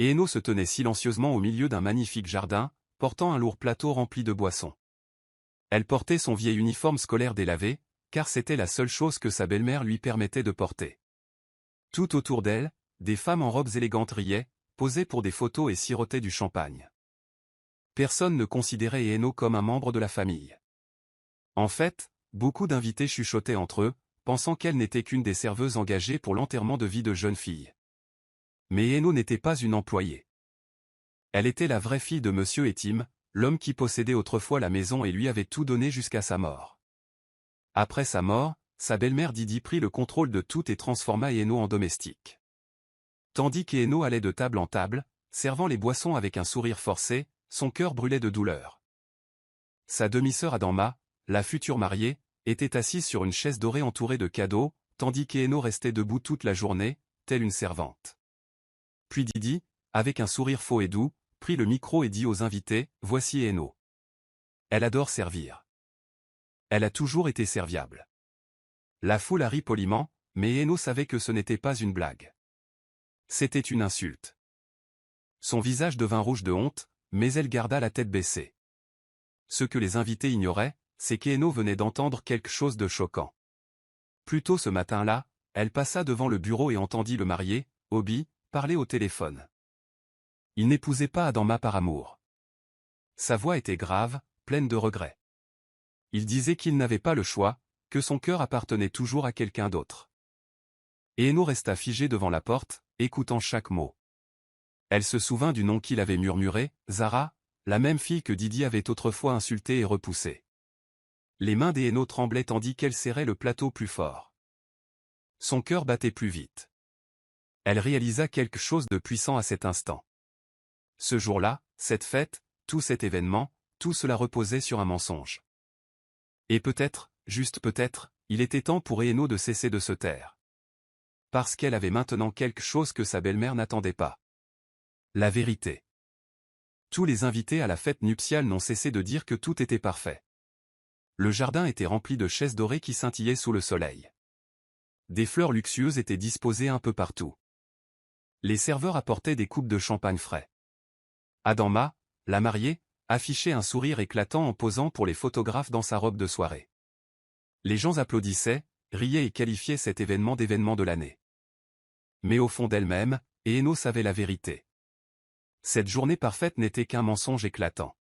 Hainaut se tenait silencieusement au milieu d'un magnifique jardin, portant un lourd plateau rempli de boissons. Elle portait son vieil uniforme scolaire délavé, car c'était la seule chose que sa belle-mère lui permettait de porter. Tout autour d'elle, des femmes en robes élégantes riaient, posaient pour des photos et sirotaient du champagne. Personne ne considérait Hainaut comme un membre de la famille. En fait, beaucoup d'invités chuchotaient entre eux, pensant qu'elle n'était qu'une des serveuses engagées pour l'enterrement de vie de jeune fille. Mais Hainaut n'était pas une employée. Elle était la vraie fille de Monsieur Etim, l'homme qui possédait autrefois la maison et lui avait tout donné jusqu'à sa mort. Après sa mort, sa belle-mère Didi prit le contrôle de tout et transforma Hainaut en domestique. Tandis qu'Hainaut allait de table en table, servant les boissons avec un sourire forcé, son cœur brûlait de douleur. Sa demi-sœur Adama, la future mariée, était assise sur une chaise dorée entourée de cadeaux, tandis qu'Hainaut restait debout toute la journée, telle une servante. Puis Didi, avec un sourire faux et doux, prit le micro et dit aux invités, « Voici Hainaut. Elle adore servir. Elle a toujours été serviable. » La foule a ri poliment, mais Hainaut savait que ce n'était pas une blague. C'était une insulte. Son visage devint rouge de honte, mais elle garda la tête baissée. Ce que les invités ignoraient, c'est qu'Hainaut venait d'entendre quelque chose de choquant. Plus tôt ce matin-là, elle passa devant le bureau et entendit le marié, Obi, parler au téléphone. Il n'épousait pas Adama par amour. Sa voix était grave, pleine de regrets. Il disait qu'il n'avait pas le choix, que son cœur appartenait toujours à quelqu'un d'autre. Hainaut resta figé devant la porte, écoutant chaque mot. Elle se souvint du nom qu'il avait murmuré, Zara, la même fille que Didi avait autrefois insultée et repoussée. Les mains d'Hainaut tremblaient tandis qu'elle serrait le plateau plus fort. Son cœur battait plus vite. Elle réalisa quelque chose de puissant à cet instant. Ce jour-là, cette fête, tout cet événement, tout cela reposait sur un mensonge. Et peut-être, juste peut-être, il était temps pour Hainaut de cesser de se taire. Parce qu'elle avait maintenant quelque chose que sa belle-mère n'attendait pas. La vérité. Tous les invités à la fête nuptiale n'ont cessé de dire que tout était parfait. Le jardin était rempli de chaises dorées qui scintillaient sous le soleil. Des fleurs luxueuses étaient disposées un peu partout. Les serveurs apportaient des coupes de champagne frais. Adama, la mariée, affichait un sourire éclatant en posant pour les photographes dans sa robe de soirée. Les gens applaudissaient, riaient et qualifiaient cet événement d'événement de l'année. Mais au fond d'elle-même, Hainaut savait la vérité. Cette journée parfaite n'était qu'un mensonge éclatant.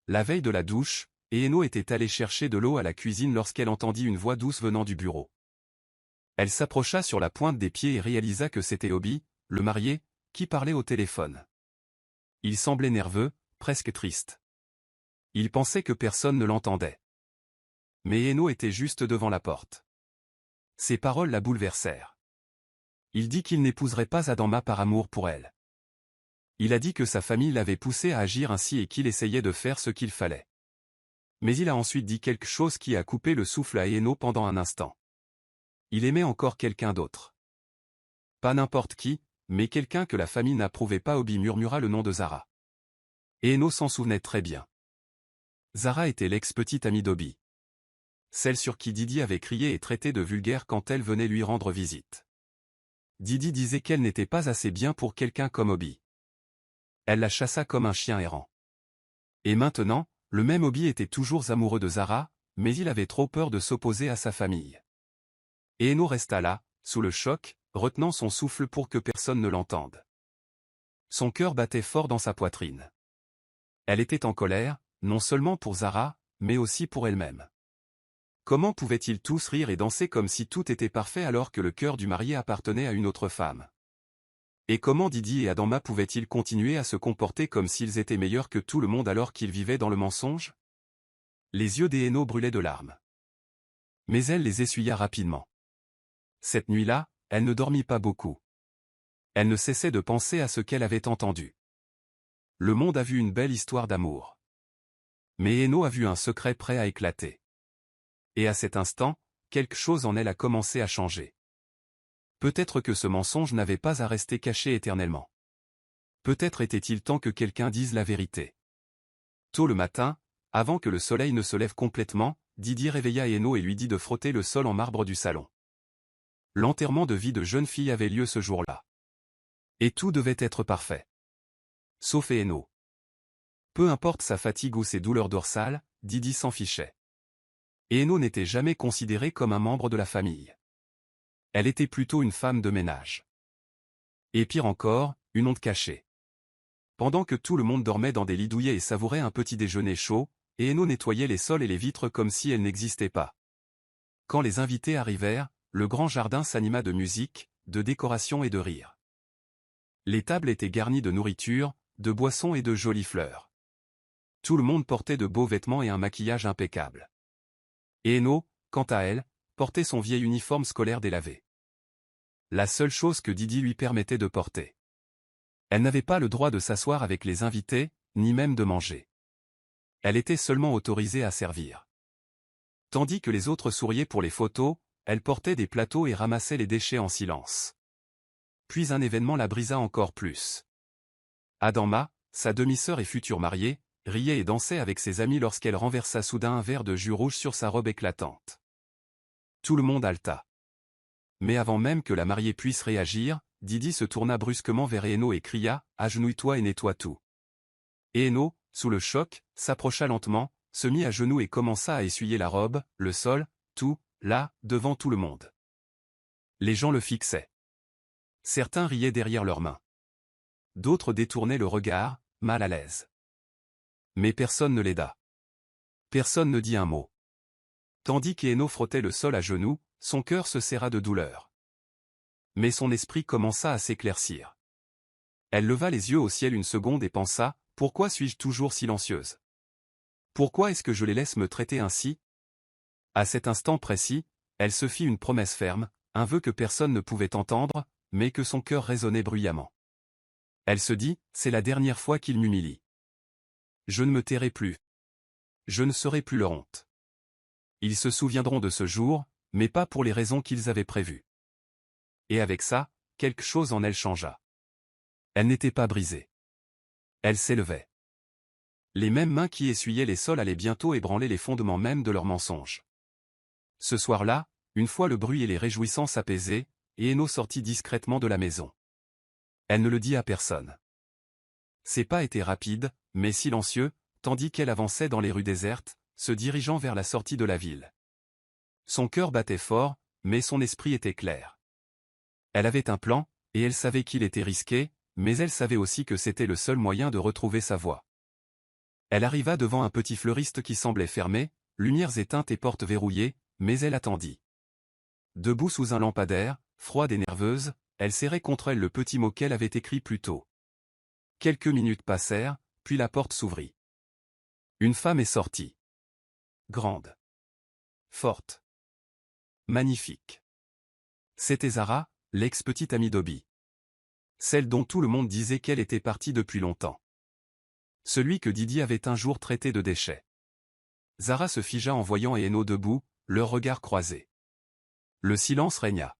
La veille de la douche, Hainaut était allée chercher de l'eau à la cuisine lorsqu'elle entendit une voix douce venant du bureau. Elle s'approcha sur la pointe des pieds et réalisa que c'était Obi, le marié, qui parlait au téléphone. Il semblait nerveux, presque triste. Il pensait que personne ne l'entendait. Mais Hainaut était juste devant la porte. Ses paroles la bouleversèrent. Il dit qu'il n'épouserait pas Adama par amour pour elle. Il a dit que sa famille l'avait poussé à agir ainsi et qu'il essayait de faire ce qu'il fallait. Mais il a ensuite dit quelque chose qui a coupé le souffle à Hainaut pendant un instant. Il aimait encore quelqu'un d'autre. Pas n'importe qui, mais quelqu'un que la famille n'approuvait pas. Obi murmura le nom de Zara. Hainaut s'en souvenait très bien. Zara était l'ex-petite amie d'Obi. Celle sur qui Didi avait crié et traité de vulgaire quand elle venait lui rendre visite. Didi disait qu'elle n'était pas assez bien pour quelqu'un comme Obi. Elle la chassa comme un chien errant. Et maintenant, le même Obi était toujours amoureux de Zara, mais il avait trop peur de s'opposer à sa famille. Hainaut resta là, sous le choc, retenant son souffle pour que personne ne l'entende. Son cœur battait fort dans sa poitrine. Elle était en colère, non seulement pour Zara, mais aussi pour elle-même. Comment pouvaient-ils tous rire et danser comme si tout était parfait alors que le cœur du marié appartenait à une autre femme? Et comment Didi et Adama pouvaient-ils continuer à se comporter comme s'ils étaient meilleurs que tout le monde alors qu'ils vivaient dans le mensonge? Les yeux d'Hainaut brûlaient de larmes. Mais elle les essuya rapidement. Cette nuit-là, elle ne dormit pas beaucoup. Elle ne cessait de penser à ce qu'elle avait entendu. Le monde a vu une belle histoire d'amour. Mais Hainaut a vu un secret prêt à éclater. Et à cet instant, quelque chose en elle a commencé à changer. Peut-être que ce mensonge n'avait pas à rester caché éternellement. Peut-être était-il temps que quelqu'un dise la vérité. Tôt le matin, avant que le soleil ne se lève complètement, Didi réveilla Hainaut et lui dit de frotter le sol en marbre du salon. L'enterrement de vie de jeune fille avait lieu ce jour-là. Et tout devait être parfait. Sauf Eno. Peu importe sa fatigue ou ses douleurs dorsales, Didi s'en fichait. Eno n'était jamais considérée comme un membre de la famille. Elle était plutôt une femme de ménage. Et pire encore, une honte cachée. Pendant que tout le monde dormait dans des lits douillets et savourait un petit déjeuner chaud, Eno nettoyait les sols et les vitres comme si elles n'existaient pas. Quand les invités arrivèrent, le grand jardin s'anima de musique, de décoration et de rire. Les tables étaient garnies de nourriture, de boissons et de jolies fleurs. Tout le monde portait de beaux vêtements et un maquillage impeccable. Eno, quant à elle, portait son vieil uniforme scolaire délavé. La seule chose que Didi lui permettait de porter. Elle n'avait pas le droit de s'asseoir avec les invités, ni même de manger. Elle était seulement autorisée à servir. Tandis que les autres souriaient pour les photos, elle portait des plateaux et ramassait les déchets en silence. Puis un événement la brisa encore plus. Adama, sa demi-sœur et future mariée, riait et dansait avec ses amis lorsqu'elle renversa soudain un verre de jus rouge sur sa robe éclatante. Tout le monde haleta. Mais avant même que la mariée puisse réagir, Didi se tourna brusquement vers Eno et cria « Agenouille-toi et nettoie tout ». Eno, sous le choc, s'approcha lentement, se mit à genoux et commença à essuyer la robe, le sol, tout, là, devant tout le monde. Les gens le fixaient. Certains riaient derrière leurs mains. D'autres détournaient le regard, mal à l'aise. Mais personne ne l'aida. Personne ne dit un mot. Tandis qu'Eno frottait le sol à genoux, son cœur se serra de douleur. Mais son esprit commença à s'éclaircir. Elle leva les yeux au ciel une seconde et pensa « Pourquoi suis-je toujours silencieuse? Pourquoi est-ce que je les laisse me traiter ainsi ?» À cet instant précis, elle se fit une promesse ferme, un vœu que personne ne pouvait entendre, mais que son cœur résonnait bruyamment. Elle se dit « C'est la dernière fois qu'il m'humilie. Je ne me tairai plus. Je ne serai plus leur honte. Ils se souviendront de ce jour, mais pas pour les raisons qu'ils avaient prévues. » Et avec ça, quelque chose en elle changea. Elle n'était pas brisée. Elle s'élevait. Les mêmes mains qui essuyaient les sols allaient bientôt ébranler les fondements même de leurs mensonges. Ce soir-là, une fois le bruit et les réjouissances apaisés, Eno sortit discrètement de la maison. Elle ne le dit à personne. Ses pas étaient rapides, mais silencieux, tandis qu'elle avançait dans les rues désertes, se dirigeant vers la sortie de la ville. Son cœur battait fort, mais son esprit était clair. Elle avait un plan, et elle savait qu'il était risqué, mais elle savait aussi que c'était le seul moyen de retrouver sa voie. Elle arriva devant un petit fleuriste qui semblait fermé, lumières éteintes et portes verrouillées, mais elle attendit. Debout sous un lampadaire, froide et nerveuse, elle serrait contre elle le petit mot qu'elle avait écrit plus tôt. Quelques minutes passèrent, puis la porte s'ouvrit. Une femme est sortie. Grande. Forte. Magnifique. C'était Zara, l'ex-petite amie d'Obi. Celle dont tout le monde disait qu'elle était partie depuis longtemps. Celui que Didi avait un jour traité de déchet. Zara se figea en voyant Eno debout, leurs regards croisés. Le silence régna.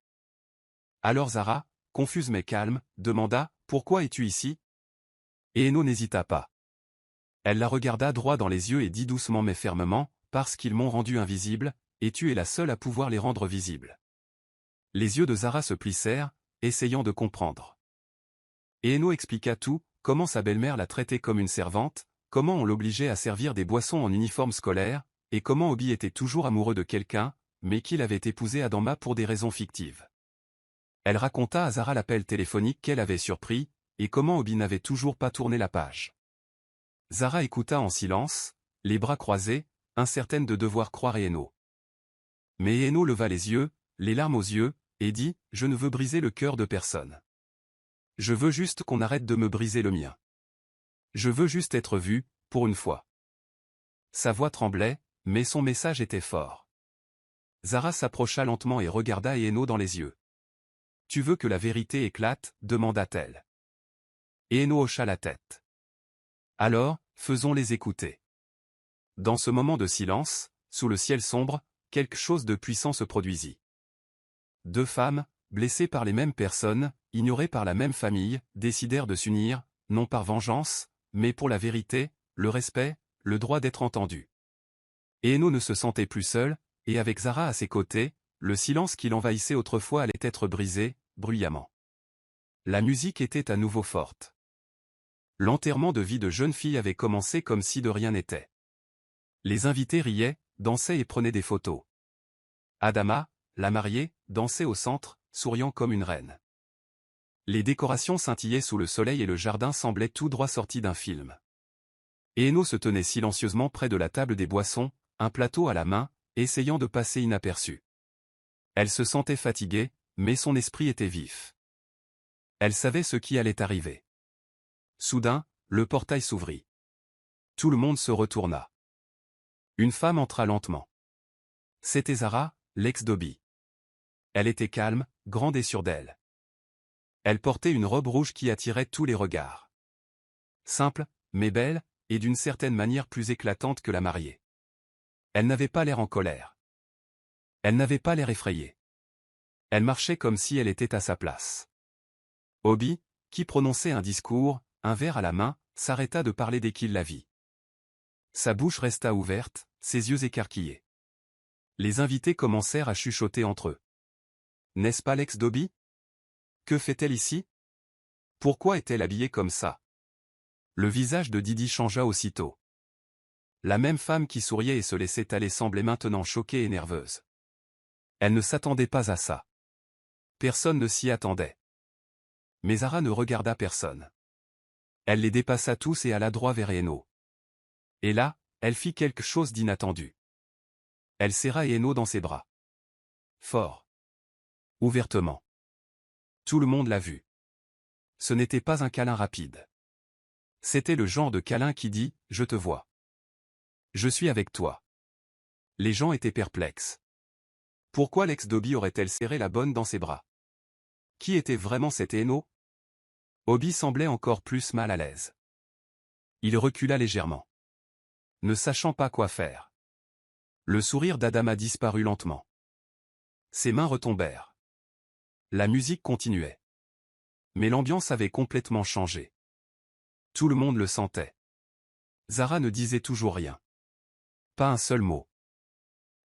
Alors Zara, confuse mais calme, demanda « Pourquoi es-tu ici ?» Et Eno n'hésita pas. Elle la regarda droit dans les yeux et dit doucement mais fermement « Parce qu'ils m'ont rendu invisible, et tu es la seule à pouvoir les rendre visibles. » Les yeux de Zara se plissèrent, essayant de comprendre. Et Eno expliqua tout, comment sa belle-mère la traitait comme une servante, comment on l'obligeait à servir des boissons en uniforme scolaire, et comment Obi était toujours amoureux de quelqu'un, mais qu'il avait épousé Adama pour des raisons fictives. Elle raconta à Zara l'appel téléphonique qu'elle avait surpris, et comment Obi n'avait toujours pas tourné la page. Zara écouta en silence, les bras croisés, incertaine de devoir croire Eno. Mais Eno leva les yeux, les larmes aux yeux, et dit « Je ne veux briser le cœur de personne. Je veux juste qu'on arrête de me briser le mien. Je veux juste être vue, pour une fois. » Sa voix tremblait, mais son message était fort. Zara s'approcha lentement et regarda Eno dans les yeux. « Tu veux que la vérité éclate ?» demanda-t-elle. Eno hocha la tête. « Alors, faisons-les écouter. » Dans ce moment de silence, sous le ciel sombre, quelque chose de puissant se produisit. Deux femmes, blessées par les mêmes personnes, ignorées par la même famille, décidèrent de s'unir, non par vengeance, mais pour la vérité, le respect, le droit d'être entendu. Eno ne se sentait plus seul, et avec Zara à ses côtés, le silence qui l'envahissait autrefois allait être brisé, bruyamment. La musique était à nouveau forte. L'enterrement de vie de jeune fille avait commencé comme si de rien n'était. Les invités riaient, dansaient et prenaient des photos. Adama, la mariée, dansait au centre, souriant comme une reine. Les décorations scintillaient sous le soleil et le jardin semblait tout droit sorti d'un film. Eno se tenait silencieusement près de la table des boissons, un plateau à la main, essayant de passer inaperçue. Elle se sentait fatiguée, mais son esprit était vif. Elle savait ce qui allait arriver. Soudain, le portail s'ouvrit. Tout le monde se retourna. Une femme entra lentement. C'était Zara, l'ex d'Obi. Elle était calme, grande et sûre d'elle. Elle portait une robe rouge qui attirait tous les regards. Simple, mais belle, et d'une certaine manière plus éclatante que la mariée. Elle n'avait pas l'air en colère. Elle n'avait pas l'air effrayée. Elle marchait comme si elle était à sa place. Obi, qui prononçait un discours, un verre à la main, s'arrêta de parler dès qu'il la vit. Sa bouche resta ouverte, ses yeux écarquillés. Les invités commencèrent à chuchoter entre eux. N'est-ce pas l'ex d'Obi? Que fait-elle ici? Pourquoi est-elle habillée comme ça? Le visage de Didi changea aussitôt. La même femme qui souriait et se laissait aller semblait maintenant choquée et nerveuse. Elle ne s'attendait pas à ça. Personne ne s'y attendait. Mais Zara ne regarda personne. Elle les dépassa tous et alla droit vers Eno. Et là, elle fit quelque chose d'inattendu. Elle serra Eno dans ses bras. Fort. Ouvertement. Tout le monde l'a vu. Ce n'était pas un câlin rapide. C'était le genre de câlin qui dit « Je te vois. Je suis avec toi ». Les gens étaient perplexes. Pourquoi l'ex d'Obi aurait-elle serré la bonne dans ses bras? Qui était vraiment cet Eno? Obi semblait encore plus mal à l'aise. Il recula légèrement. Ne sachant pas quoi faire. Le sourire d'Adama disparut lentement. Ses mains retombèrent. La musique continuait. Mais l'ambiance avait complètement changé. Tout le monde le sentait. Zara ne disait toujours rien. Pas un seul mot.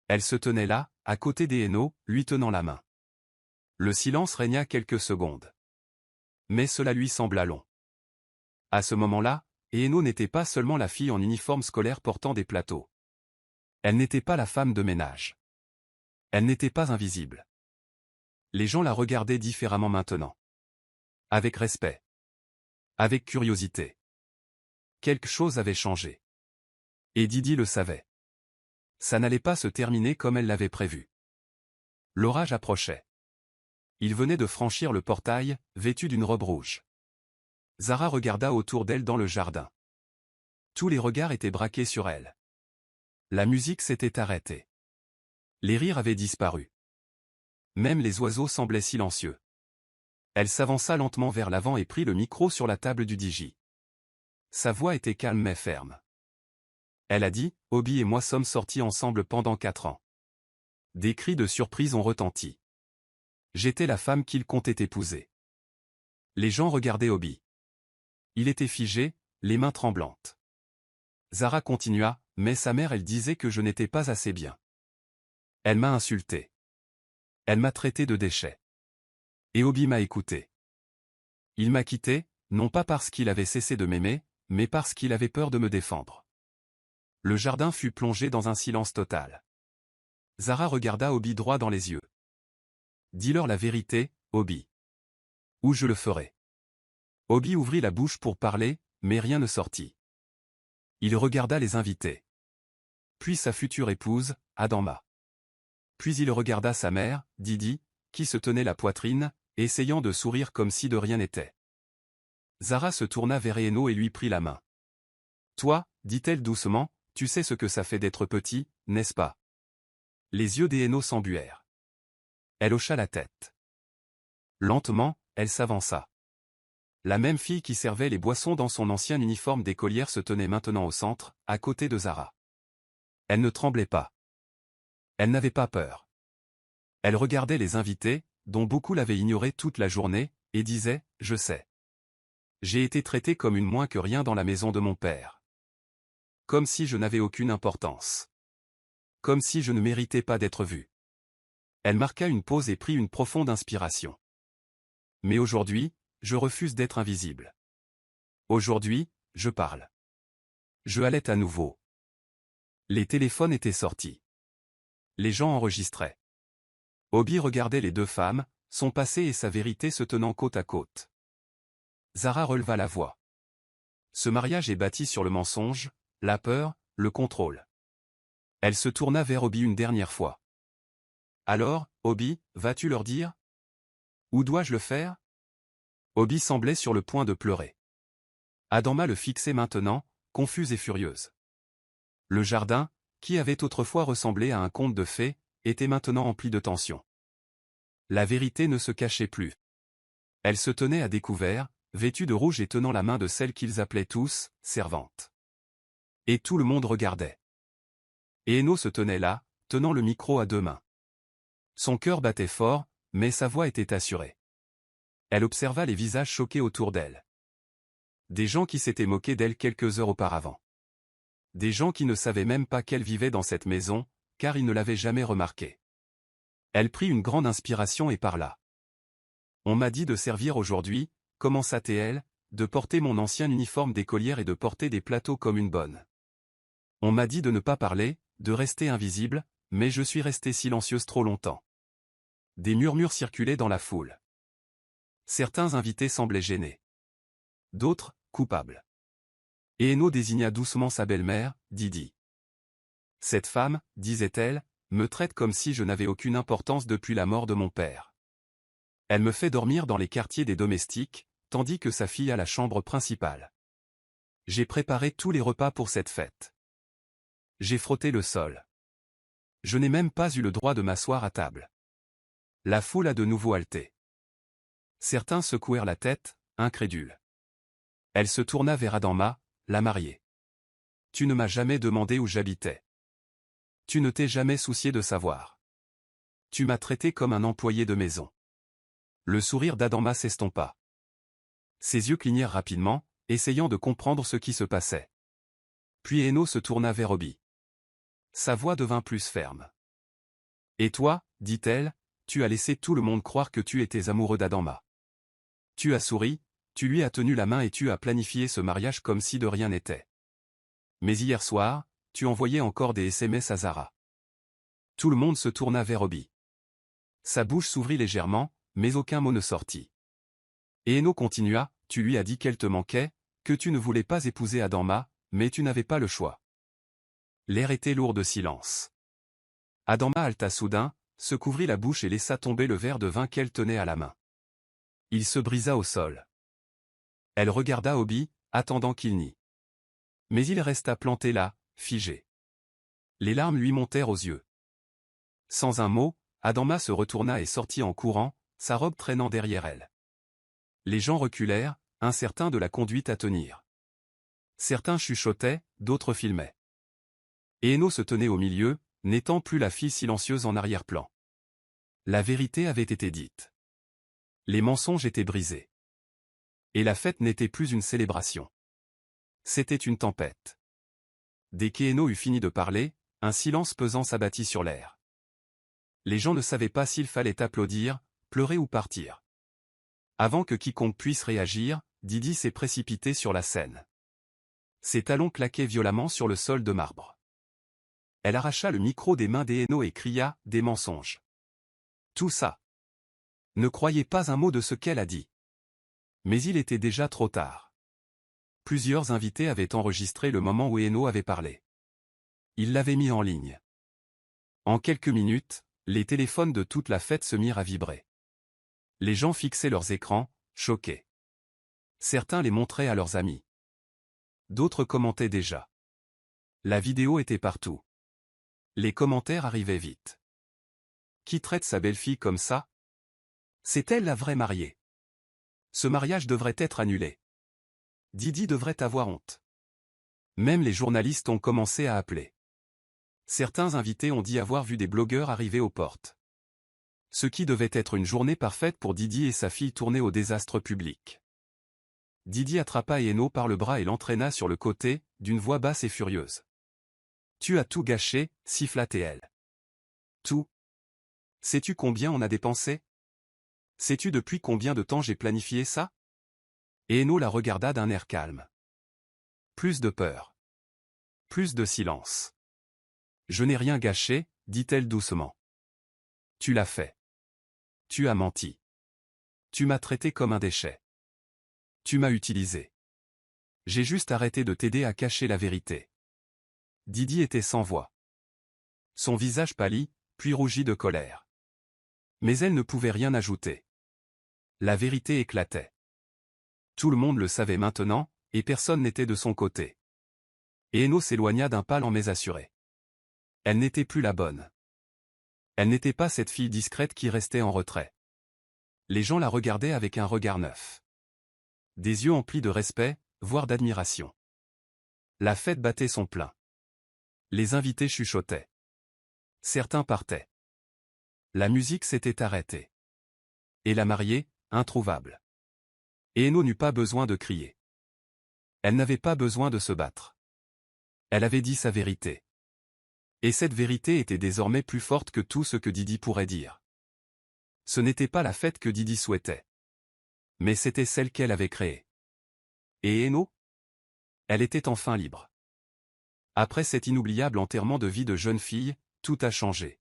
Elle se tenait là, à côté d'Eno, lui tenant la main. Le silence régna quelques secondes. Mais cela lui sembla long. À ce moment-là, Eno n'était pas seulement la fille en uniforme scolaire portant des plateaux. Elle n'était pas la femme de ménage. Elle n'était pas invisible. Les gens la regardaient différemment maintenant. Avec respect. Avec curiosité. Quelque chose avait changé. Et Didi le savait. Ça n'allait pas se terminer comme elle l'avait prévu. L'orage approchait. Il venait de franchir le portail, vêtu d'une robe rouge. Zara regarda autour d'elle dans le jardin. Tous les regards étaient braqués sur elle. La musique s'était arrêtée. Les rires avaient disparu. Même les oiseaux semblaient silencieux. Elle s'avança lentement vers l'avant et prit le micro sur la table du DJ. Sa voix était calme mais ferme. Elle a dit, « Obi et moi sommes sortis ensemble pendant 4 ans. » Des cris de surprise ont retenti. J'étais la femme qu'il comptait épouser. Les gens regardaient Obi. Il était figé, les mains tremblantes. Zara continua, « Mais sa mère elle disait que je n'étais pas assez bien. Elle m'a insulté. Elle m'a traité de déchet. Et Obi m'a écouté. Il m'a quitté, non pas parce qu'il avait cessé de m'aimer, mais parce qu'il avait peur de me défendre. » Le jardin fut plongé dans un silence total. Zara regarda Obi droit dans les yeux. « Dis-leur la vérité, Obi. Ou je le ferai. » Obi ouvrit la bouche pour parler, mais rien ne sortit. Il regarda les invités. Puis sa future épouse, Adama. Puis il regarda sa mère, Didi, qui se tenait la poitrine, essayant de sourire comme si de rien n'était. Zara se tourna vers Eno et lui prit la main. « Toi, dit-elle doucement, tu sais ce que ça fait d'être petit, n'est-ce pas? » Les yeux d'Eno s'embuèrent. Elle hocha la tête. Lentement, elle s'avança. La même fille qui servait les boissons dans son ancien uniforme d'écolière se tenait maintenant au centre, à côté de Zara. Elle ne tremblait pas. Elle n'avait pas peur. Elle regardait les invités, dont beaucoup l'avaient ignorée toute la journée, et disait, « Je sais. J'ai été traitée comme une moins que rien dans la maison de mon père. Comme si je n'avais aucune importance. Comme si je ne méritais pas d'être vue. » Elle marqua une pause et prit une profonde inspiration. « Mais aujourd'hui, je refuse d'être invisible. Aujourd'hui, je parle. Je allais à nouveau. Les téléphones étaient sortis. Les gens enregistraient. Obi regardait les deux femmes, son passé et sa vérité se tenant côte à côte. Zara releva la voix. Ce mariage est bâti sur le mensonge, la peur, le contrôle. Elle se tourna vers Obi une dernière fois. Alors, Obi, vas-tu leur dire? Où dois-je le faire? Obi semblait sur le point de pleurer. Adama le fixait maintenant, confuse et furieuse. Le jardin, qui avait autrefois ressemblé à un conte de fées, était maintenant empli de tension. La vérité ne se cachait plus. Elle se tenait à découvert, vêtue de rouge et tenant la main de celle qu'ils appelaient tous « servante ». Et tout le monde regardait. Et Eno se tenait là, tenant le micro à deux mains. Son cœur battait fort, mais sa voix était assurée. Elle observa les visages choqués autour d'elle. Des gens qui s'étaient moqués d'elle quelques heures auparavant. Des gens qui ne savaient même pas qu'elle vivait dans cette maison, car ils ne l'avaient jamais remarqué. Elle prit une grande inspiration et parla. On m'a dit de servir aujourd'hui, commença-t-elle, de porter mon ancien uniforme d'écolière et de porter des plateaux comme une bonne. On m'a dit de ne pas parler, de rester invisible, mais je suis restée silencieuse trop longtemps. Des murmures circulaient dans la foule. Certains invités semblaient gênés. D'autres, coupables. Et Eno désigna doucement sa belle-mère, Didi. Cette femme, disait-elle, me traite comme si je n'avais aucune importance depuis la mort de mon père. Elle me fait dormir dans les quartiers des domestiques, tandis que sa fille a la chambre principale. J'ai préparé tous les repas pour cette fête. J'ai frotté le sol. Je n'ai même pas eu le droit de m'asseoir à table. La foule a de nouveau halté. Certains secouèrent la tête, incrédules. Elle se tourna vers Adama, la mariée. Tu ne m'as jamais demandé où j'habitais. Tu ne t'es jamais soucié de savoir. Tu m'as traité comme un employé de maison. Le sourire d'Adama s'estompa. Ses yeux clignèrent rapidement, essayant de comprendre ce qui se passait. Puis Eno se tourna vers Obi. Sa voix devint plus ferme. Et toi, dit-elle, tu as laissé tout le monde croire que tu étais amoureux d'Adama. Tu as souri, tu lui as tenu la main et tu as planifié ce mariage comme si de rien n'était. Mais hier soir, tu envoyais encore des SMS à Zara. Tout le monde se tourna vers Obi. Sa bouche s'ouvrit légèrement, mais aucun mot ne sortit. Et Eno continua, tu lui as dit qu'elle te manquait, que tu ne voulais pas épouser Adama, mais tu n'avais pas le choix. L'air était lourd de silence. Adama halta soudain, se couvrit la bouche et laissa tomber le verre de vin qu'elle tenait à la main. Il se brisa au sol. Elle regarda Obi, attendant qu'il nie. Mais il resta planté là, figé. Les larmes lui montèrent aux yeux. Sans un mot, Adama se retourna et sortit en courant, sa robe traînant derrière elle. Les gens reculèrent, incertains de la conduite à tenir. Certains chuchotaient, d'autres filmaient. Et Eno se tenait au milieu, n'étant plus la fille silencieuse en arrière-plan. La vérité avait été dite. Les mensonges étaient brisés. Et la fête n'était plus une célébration. C'était une tempête. Dès qu'Eno eut fini de parler, un silence pesant s'abattit sur l'air. Les gens ne savaient pas s'il fallait applaudir, pleurer ou partir. Avant que quiconque puisse réagir, Didi s'est précipitée sur la scène. Ses talons claquaient violemment sur le sol de marbre. Elle arracha le micro des mains d'Eno et cria « Des mensonges !» Tout ça. Ne croyez pas un mot de ce qu'elle a dit. Mais il était déjà trop tard. Plusieurs invités avaient enregistré le moment où Eno avait parlé. Ils l'avaient mis en ligne. En quelques minutes, les téléphones de toute la fête se mirent à vibrer. Les gens fixaient leurs écrans, choqués. Certains les montraient à leurs amis. D'autres commentaient déjà. La vidéo était partout. Les commentaires arrivaient vite. Qui traite sa belle-fille comme ça? C'est elle la vraie mariée. Ce mariage devrait être annulé. Didi devrait avoir honte. Même les journalistes ont commencé à appeler. Certains invités ont dit avoir vu des blogueurs arriver aux portes. Ce qui devait être une journée parfaite pour Didi et sa fille tournée au désastre public. Didi attrapa Eno par le bras et l'entraîna sur le côté, d'une voix basse et furieuse. « Tu as tout gâché, siffla-t-elle. Tout. Sais-tu combien on a dépensé? Sais-tu depuis combien de temps j'ai planifié ça? Et Eno la regarda d'un air calme. Plus de peur. Plus de silence. Je n'ai rien gâché, dit-elle doucement. Tu l'as fait. Tu as menti. Tu m'as traité comme un déchet. Tu m'as utilisé. J'ai juste arrêté de t'aider à cacher la vérité. Didi était sans voix. Son visage pâlit, puis rougit de colère. Mais elle ne pouvait rien ajouter. La vérité éclatait. Tout le monde le savait maintenant, et personne n'était de son côté. Et Eno s'éloigna d'un pas mais assuré. Elle n'était plus la bonne. Elle n'était pas cette fille discrète qui restait en retrait. Les gens la regardaient avec un regard neuf. Des yeux emplis de respect, voire d'admiration. La fête battait son plein. Les invités chuchotaient. Certains partaient. La musique s'était arrêtée. Et la mariée, introuvable. Et Eno n'eut pas besoin de crier. Elle n'avait pas besoin de se battre. Elle avait dit sa vérité. Et cette vérité était désormais plus forte que tout ce que Didi pourrait dire. Ce n'était pas la fête que Didi souhaitait. Mais c'était celle qu'elle avait créée. Et Eno? Elle était enfin libre. Après cet inoubliable enterrement de vie de jeune fille, tout a changé.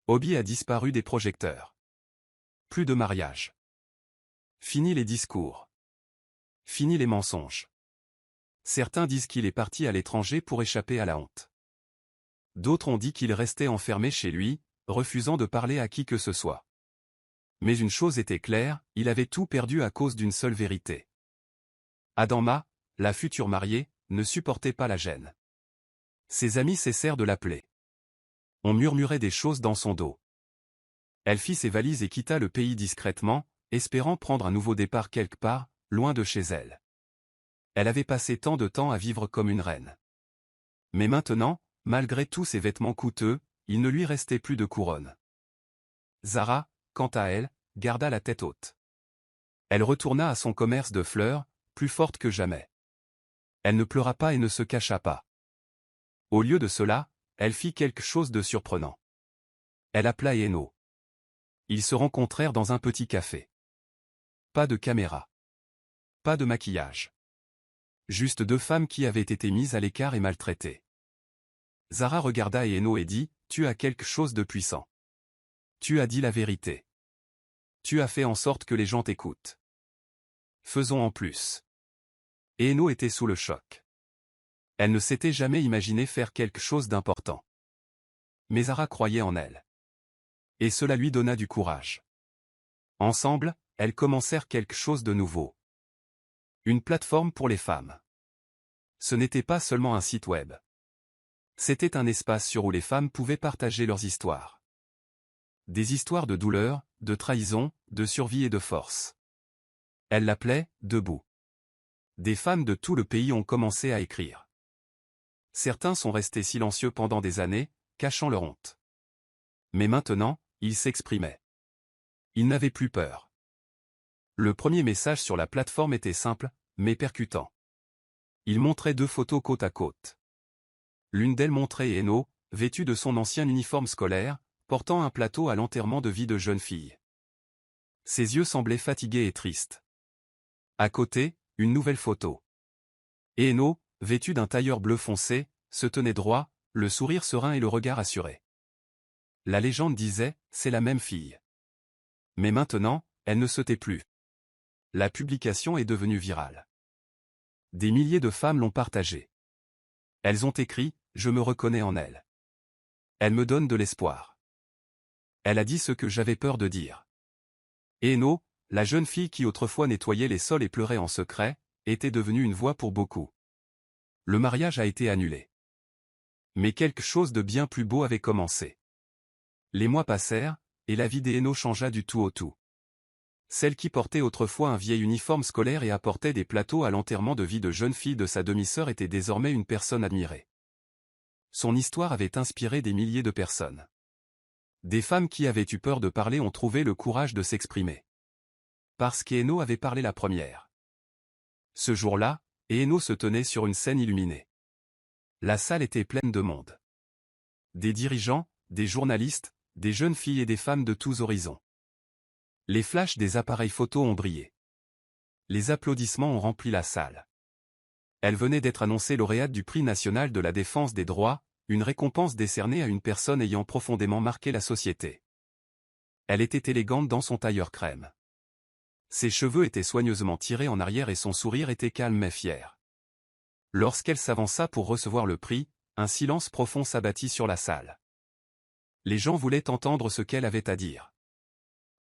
Obi a disparu des projecteurs. Plus de mariage. Fini les discours. Fini les mensonges. Certains disent qu'il est parti à l'étranger pour échapper à la honte. D'autres ont dit qu'il restait enfermé chez lui, refusant de parler à qui que ce soit. Mais une chose était claire, il avait tout perdu à cause d'une seule vérité. Adama, la future mariée, ne supportait pas la gêne. Ses amis cessèrent de l'appeler. On murmurait des choses dans son dos. Elle fit ses valises et quitta le pays discrètement, espérant prendre un nouveau départ quelque part, loin de chez elle. Elle avait passé tant de temps à vivre comme une reine. Mais maintenant, malgré tous ses vêtements coûteux, il ne lui restait plus de couronne. Zara, quant à elle, garda la tête haute. Elle retourna à son commerce de fleurs, plus forte que jamais. Elle ne pleura pas et ne se cacha pas. Au lieu de cela, elle fit quelque chose de surprenant. Elle appela Eno. Ils se rencontrèrent dans un petit café. Pas de caméra. Pas de maquillage. Juste deux femmes qui avaient été mises à l'écart et maltraitées. Zara regarda Eno et dit, « Tu as quelque chose de puissant. Tu as dit la vérité. Tu as fait en sorte que les gens t'écoutent. Faisons en plus. » Et Eno était sous le choc. Elle ne s'était jamais imaginé faire quelque chose d'important. Mais Zara croyait en elle. Et cela lui donna du courage. Ensemble, elles commencèrent quelque chose de nouveau. Une plateforme pour les femmes. Ce n'était pas seulement un site web. C'était un espace sur où les femmes pouvaient partager leurs histoires. Des histoires de douleur, de trahison, de survie et de force. Elle l'appelait « Debout ». Des femmes de tout le pays ont commencé à écrire. Certains sont restés silencieux pendant des années, cachant leur honte. Mais maintenant, ils s'exprimaient. Ils n'avaient plus peur. Le premier message sur la plateforme était simple, mais percutant. Il montrait deux photos côte à côte. L'une d'elles montrait Eno, vêtue de son ancien uniforme scolaire, portant un plateau à l'enterrement de vie de jeune fille. Ses yeux semblaient fatigués et tristes. À côté, une nouvelle photo. Eno, vêtue d'un tailleur bleu foncé, se tenait droit, le sourire serein et le regard assuré. La légende disait, c'est la même fille. Mais maintenant, elle ne se tait plus. La publication est devenue virale. Des milliers de femmes l'ont partagée. Elles ont écrit, je me reconnais en elle. Elle me donne de l'espoir. Elle a dit ce que j'avais peur de dire. Eno, la jeune fille qui autrefois nettoyait les sols et pleurait en secret, était devenue une voix pour beaucoup. Le mariage a été annulé. Mais quelque chose de bien plus beau avait commencé. Les mois passèrent, et la vie d'Eno changea du tout au tout. Celle qui portait autrefois un vieil uniforme scolaire et apportait des plateaux à l'enterrement de vie de jeune fille de sa demi-sœur était désormais une personne admirée. Son histoire avait inspiré des milliers de personnes. Des femmes qui avaient eu peur de parler ont trouvé le courage de s'exprimer. Parce qu'Eno avait parlé la première. Ce jour-là, Eno se tenait sur une scène illuminée. La salle était pleine de monde. Des dirigeants, des journalistes, des jeunes filles et des femmes de tous horizons. Les flashs des appareils photo ont brillé. Les applaudissements ont rempli la salle. Elle venait d'être annoncée lauréate du Prix national de la défense des droits, une récompense décernée à une personne ayant profondément marqué la société. Elle était élégante dans son tailleur crème. Ses cheveux étaient soigneusement tirés en arrière et son sourire était calme mais fier. Lorsqu'elle s'avança pour recevoir le prix, un silence profond s'abattit sur la salle. Les gens voulaient entendre ce qu'elle avait à dire.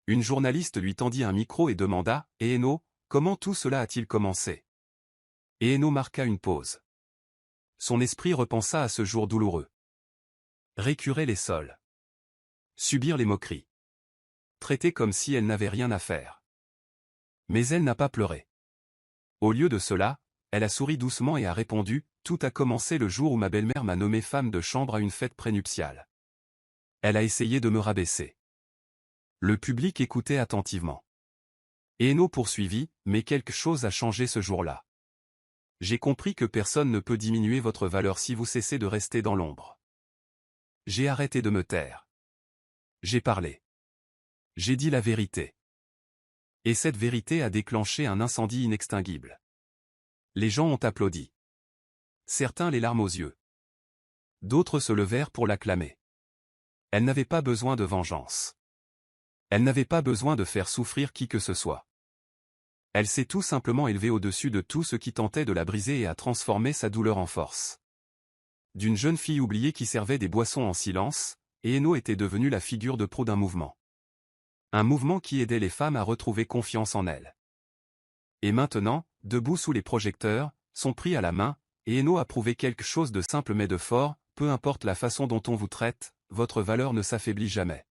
Une journaliste lui tendit un micro et demanda « Et Eno, comment tout cela a-t-il commencé ?» Et Eno marqua une pause. Son esprit repensa à ce jour douloureux. Récurer les sols. Subir les moqueries. Traiter comme si elle n'avait rien à faire. Mais elle n'a pas pleuré. Au lieu de cela, elle a souri doucement et a répondu « Tout a commencé le jour où ma belle-mère m'a nommée femme de chambre à une fête prénuptiale. Elle a essayé de me rabaisser. » Le public écoutait attentivement. Et Eno poursuivit « Mais quelque chose a changé ce jour-là. J'ai compris que personne ne peut diminuer votre valeur si vous cessez de rester dans l'ombre. J'ai arrêté de me taire. J'ai parlé. J'ai dit la vérité. Et cette vérité a déclenché un incendie inextinguible. Les gens ont applaudi. Certains les larmes aux yeux. D'autres se levèrent pour l'acclamer. Elle n'avait pas besoin de vengeance. Elle n'avait pas besoin de faire souffrir qui que ce soit. Elle s'est tout simplement élevée au-dessus de tout ce qui tentait de la briser et a transformé sa douleur en force. D'une jeune fille oubliée qui servait des boissons en silence, Eno était devenue la figure de proue d'un mouvement. Un mouvement qui aidait les femmes à retrouver confiance en elles. Et maintenant, debout sous les projecteurs, son prix à la main, Eno a prouvé quelque chose de simple mais de fort, peu importe la façon dont on vous traite, votre valeur ne s'affaiblit jamais.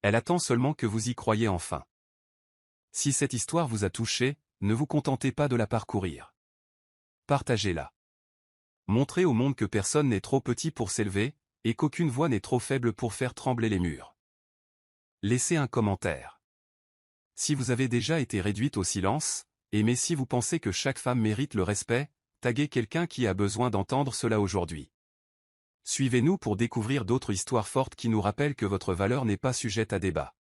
Elle attend seulement que vous y croyiez enfin. Si cette histoire vous a touché, ne vous contentez pas de la parcourir. Partagez-la. Montrez au monde que personne n'est trop petit pour s'élever, et qu'aucune voix n'est trop faible pour faire trembler les murs. Laissez un commentaire. Si vous avez déjà été réduite au silence, mais si vous pensez que chaque femme mérite le respect, taguez quelqu'un qui a besoin d'entendre cela aujourd'hui. Suivez-nous pour découvrir d'autres histoires fortes qui nous rappellent que votre valeur n'est pas sujette à débat.